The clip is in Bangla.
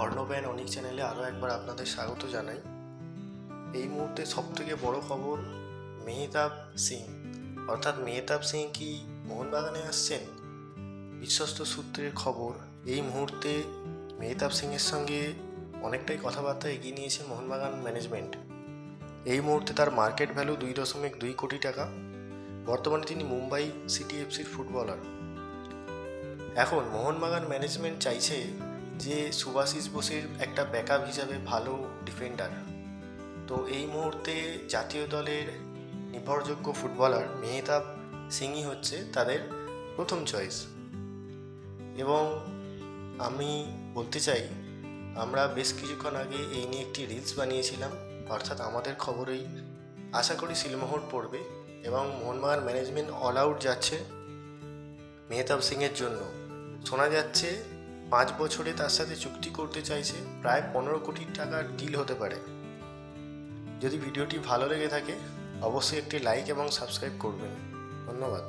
অর্ণব অ্যান্ড অনিক চ্যানেলে আরও একবার আপনাদের স্বাগত জানাই। এই মুহূর্তে সবথেকে বড় খবর, মেহতাব সিং মেহতাব সিং কি মোহনবাগানে আসছেন? বিশ্বস্ত সূত্রের খবর, এই মুহূর্তে মেহতাব সিংয়ের সঙ্গে অনেকটাই কথাবার্তা এগিয়ে নিয়েছে মোহনবাগান ম্যানেজমেন্ট। এই মুহূর্তে তার মার্কেট ভ্যালু 2.2 কোটি টাকা। বর্তমানে তিনি মুম্বাই সিটি এফসির ফুটবলার। এখন মোহনবাগান ম্যানেজমেন্ট চাইছে যে সুভাশিস বোসের একটা ব্যাকআপ হিসাবে ভালো ডিফেন্ডার। তো এই মুহূর্তে জাতীয় দলের নির্ভরযোগ্য ফুটবলার মেহতাব সিংই হচ্ছে তাদের প্রথম চয়েস। এবং আমি বলতে চাই, আমরা বেশ কিছুক্ষণ আগে এই নিয়ে একটি রিলস বানিয়েছিলাম, অর্থাৎ আমাদের খবরেই আশা করি সিলমোহর পড়বে এবং মোহনবাগান ম্যানেজমেন্ট অল আউট যাচ্ছে মেহতাব সিংয়ের জন্য। শোনা যাচ্ছে 5 বছরে তার সাথে চুক্তি করতে চাইছে, প্রায় 15 কোটি টাকার ডিল হতে পারে। যদি ভিডিওটি ভালো লেগে থাকে অবশ্যই একটি লাইক এবং সাবস্ক্রাইব করবেন। ধন্যবাদ।